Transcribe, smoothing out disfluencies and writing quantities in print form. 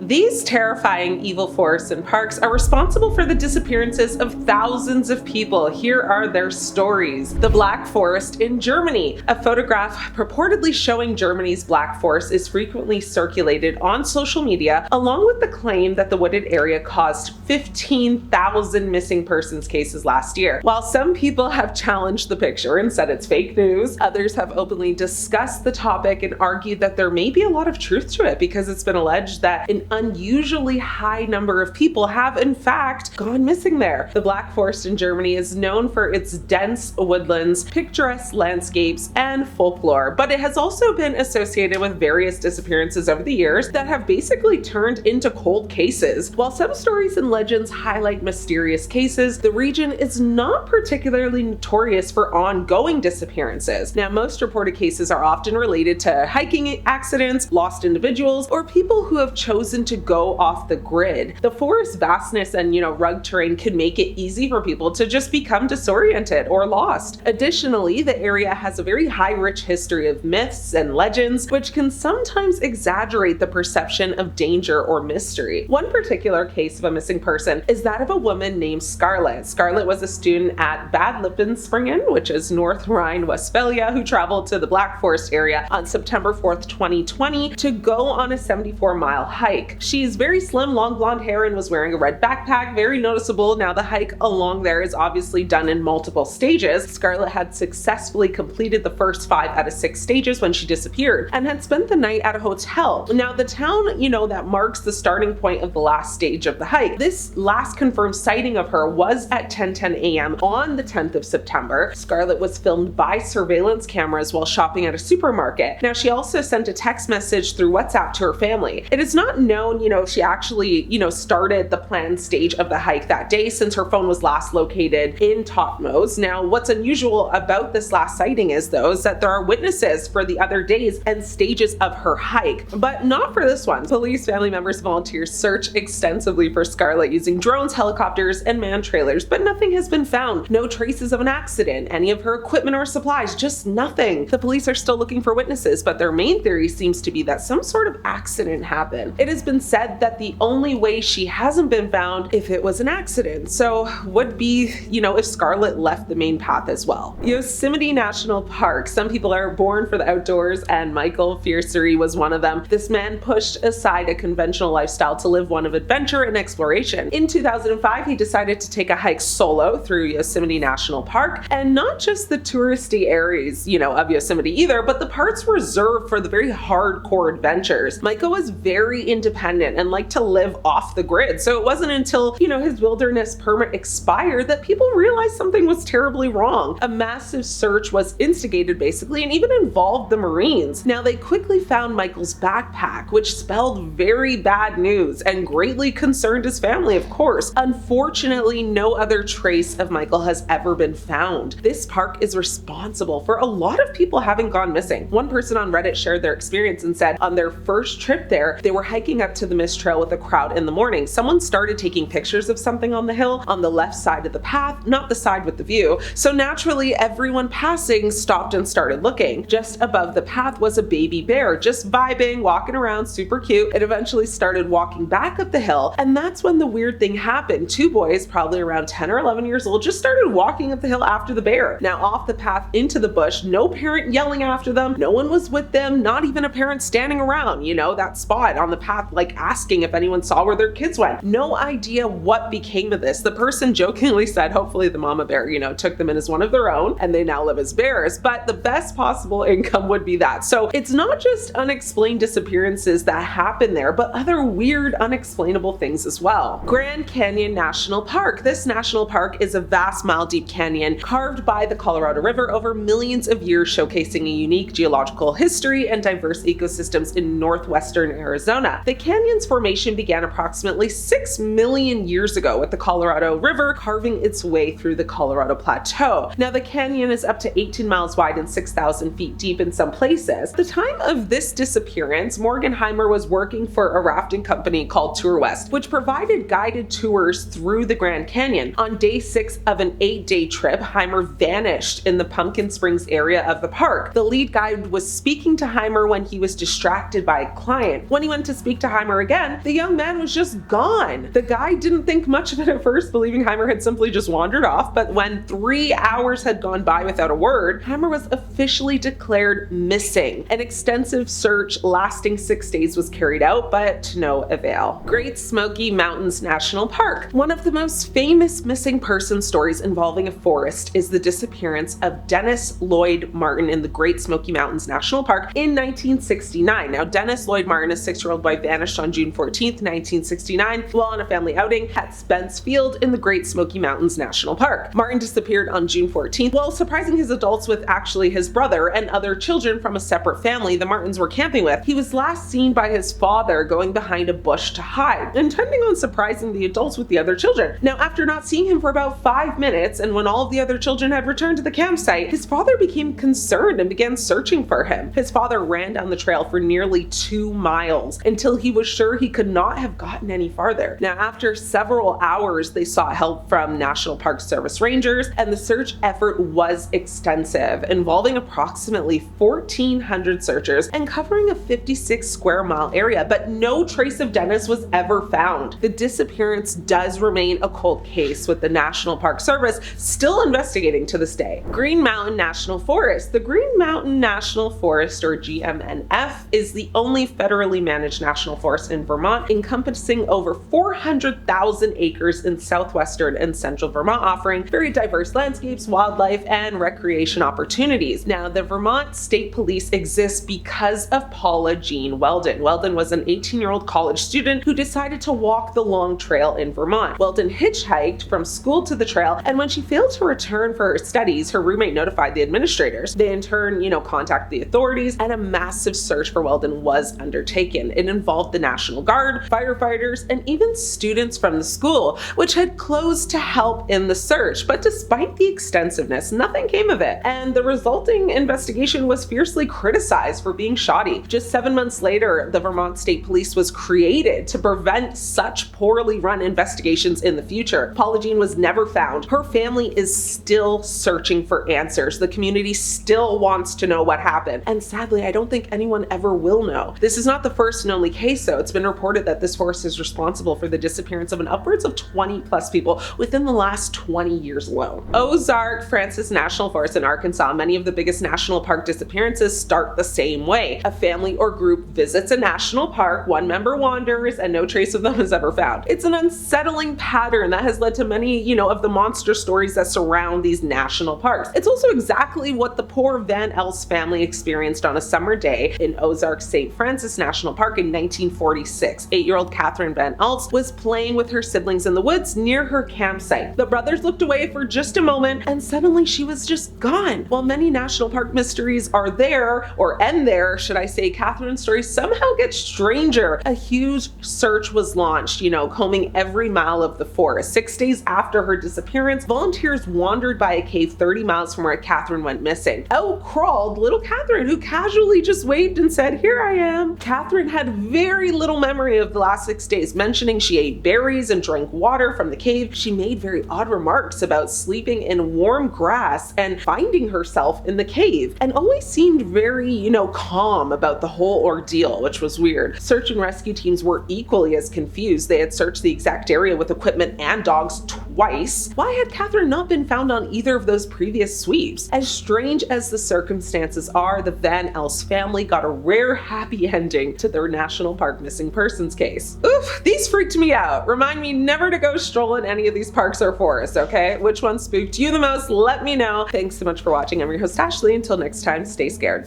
These terrifying evil forests and parks are responsible for the disappearances of thousands of people. Here are their stories. The Black Forest in Germany. A photograph purportedly showing Germany's Black Forest is frequently circulated on social media, along with the claim that the wooded area caused 15,000 missing persons cases last year. While some people have challenged the picture and said it's fake news, others have openly discussed the topic and argued that there may be a lot of truth to it because it's been alleged that an unusually high number of people have in fact gone missing there. The Black Forest in Germany is known for its dense woodlands, picturesque landscapes, and folklore, but it has also been associated with various disappearances over the years that have basically turned into cold cases. While some stories and legends highlight mysterious cases, the region is not particularly notorious for ongoing disappearances. Now, most reported cases are often related to hiking accidents, lost individuals, or people who have chosen to go off the grid. The forest's vastness and, rugged terrain could make it easy for people to just become disoriented or lost. Additionally, the area has a very rich history of myths and legends, which can sometimes exaggerate the perception of danger or mystery. One particular case of a missing person is that of a woman named Scarlett. Scarlett was a student at Bad Lippensprungen, which is North Rhine-Westphalia, who traveled to the Black Forest area on September 4th, 2020 to go on a 74-mile hike. She's very slim, long blonde hair, and was wearing a red backpack, very noticeable. Now, the hike along there is obviously done in multiple stages. Scarlett had successfully completed the first 5 out of 6 stages when she disappeared and had spent the night at a hotel. Now, the town, that marks the starting point of the last stage of the hike. This last confirmed sighting of her was at 10:10 a.m. on the 10th of September. Scarlett was filmed by surveillance cameras while shopping at a supermarket. Now, she also sent a text message through WhatsApp to her family. It is not known, if she actually, started the planned stage of the hike that day, since her phone was last located in Totmos. Now, what's unusual about this last sighting is that there are witnesses for the other days and stages of her hike, but not for this one. Police, family members, volunteers searched extensively for Scarlett using drones, helicopters, and manned trailers, but nothing has been found. No traces of an accident, any of her equipment or supplies, just nothing. The police are still looking for witnesses, but their main theory seems to be that some sort of accident happened. It has been said that the only way she hasn't been found if it was an accident, so would be, if Scarlett left the main path as well. Yosemite National Park. Some people are born for the outdoors, and Michael Fiercery was one of them. This man pushed aside a conventional lifestyle to live one of adventure and exploration. In 2005, he decided to take a hike solo through Yosemite National Park, and not just the touristy areas, of Yosemite either, but the parts reserved for the very hardcore adventures. Michael was very independent and liked to live off the grid, so it wasn't until, his wilderness permit expired that people realized something was terribly wrong. A massive search was instigated basically, and even involved the Marines. Now, they quickly found Michael's backpack, which spelled very bad news and greatly concerned his family, of course. Unfortunately, no other trace of Michael has ever been found. This park is responsible for a lot of people having gone missing. One person on Reddit shared their experience and said on their first trip there, they were hiking up to the mist trail with a crowd in the morning. Someone started taking pictures of something on the hill on the left side of the path, not the side with the view. So naturally, everyone passing stopped and started looking. Just above the path was a baby bear, just vibing, walking around, super cute. It eventually started walking back up the hill, and that's when the weird thing happened. 2 boys, probably around 10 or 11 years old, just started walking up the hill after the bear. Now, off the path into the bush, no parent yelling after them, no one was with them, not even a parent standing around, that spot on the path, asking if anyone saw where their kids went. No idea what became of this. The person jokingly said, hopefully the mama bear, took them in as one of their own, and they now live as bears, but the best possible income would be that. So it's not just unexplained disappearances that happen there, but other weird, unexplainable things as well. Grand Canyon National Park. This national park is a vast mile-deep canyon carved by the Colorado River over millions of years, showcasing a unique geological history and diverse ecosystems in northwestern Arizona. The canyon's formation began approximately 6 million years ago, with the Colorado River carving its way through the Colorado Plateau. Now, the canyon is up to 18 miles wide and 6,000 feet deep in some places. At the time of this disappearance, Morgenheimer was working for a rafting company called Tour West, which provided guided tours through the Grand Canyon. On day 6 of an 8-day trip, Heimer vanished in the Pumpkin Springs area of the park. The lead guide was speaking to Heimer when he was distracted by a client. When he went to speak to Heimer again, the young man was just gone. The guy didn't think much of it at first, believing Heimer had simply just wandered off, but when 3 hours had gone by without a word, Heimer was officially declared missing. An extensive search lasting 6 days was carried out, but to no avail. Great Smoky Mountains National Park. One of the most famous missing person stories involving a forest is the disappearance of Dennis Lloyd Martin in the Great Smoky Mountains National Park in 1969. Now, Dennis Lloyd Martin, a 6-year-old boy, vanished on June 14th, 1969, while on a family outing at Spence Field in the Great Smoky Mountains National Park. Martin disappeared on June 14th while surprising his adults with actually his brother and other children from a separate family the Martins were camping with. He was last seen by his father going behind a bush to hide, intending on surprising the adults with the other children. Now, after not seeing him for about 5 minutes, and when all of the other children had returned to the campsite, his father became concerned and began searching for him. His father ran down the trail for nearly 2 miles until he was sure he could not have gotten any farther. Now, after several hours, they sought help from National Park Service rangers, and the search effort was extensive, involving approximately 1,400 searchers and covering a 56 square mile area, but no trace of Dennis was ever found. The disappearance does remain a cold case, with the National Park Service still investigating to this day. Green Mountain National Forest. The Green Mountain National Forest, or GMNF, is the only federally managed national forest in Vermont, encompassing over 400,000 acres in southwestern and central Vermont, offering very diverse landscapes, wildlife, and recreation opportunities. Now, the Vermont State Police exists because of Paula Jean Weldon. Weldon was an 18-year-old college student who decided to walk the long trail in Vermont. Weldon hitchhiked from school to the trail, and when she failed to return for her studies, her roommate notified the administrators. They in turn, contacted the authorities, and a massive search for Weldon was undertaken. It involved the National Guard, firefighters, and even students from the school, which had closed to help in the search. But despite the extensiveness, nothing came of it, and the resulting investigation was fiercely criticized for being shoddy. Just 7 months later, the Vermont State Police was created to prevent such poorly run investigations in the future. Paula Jean was never found. Her family is still searching for answers. The community still wants to know what happened, and sadly, I don't think anyone ever will know. This is not the first and only case, though. It's been reported that this forest is responsible for the disappearance of upwards of 20 plus people within the last 20 years alone. Ozark-St National Forest in Arkansas. Many of the biggest national park disappearances start the same way. A family or group visits a national park, one member wanders, and no trace of them is ever found. It's an unsettling pattern that has led to many, of the monster stories that surround these national parks. It's also exactly what the poor Van Els family experienced on a summer day in Ozark-St National Park in 1946. 8-year-old Catherine Van Els was playing with her siblings in the woods near her campsite. The brothers looked away for just a moment, and suddenly she was just gone. While many national park mysteries are there, or end there, should I say, Catherine's story somehow gets stranger. A huge search was launched, combing every mile of the forest. 6 days after her disappearance, volunteers wandered by a cave 30 miles from where Catherine went missing. Out crawled little Catherine, who casually just waved and said, "Here I am." Catherine had very little memory of the last 6 days, mentioning she ate berries and drank water from the cave. She made very odd remarks about sleeping in warm grass and finding herself in the cave, and always seemed very, calm about the whole ordeal, which was weird. Search and rescue teams were equally as confused. They had searched the exact area with equipment and dogs twice. Why had Catherine not been found on either of those previous sweeps? As strange as the circumstances are, the Van Els family got a rare happy ending to their national park missing persons case. Oof, these freaked me out. Remind me never to go stroll in any of these parks or forests, okay? Which one spooked you the most? Let me know. Thanks so much for watching. I'm your host, Ashley. Until next time, stay scared.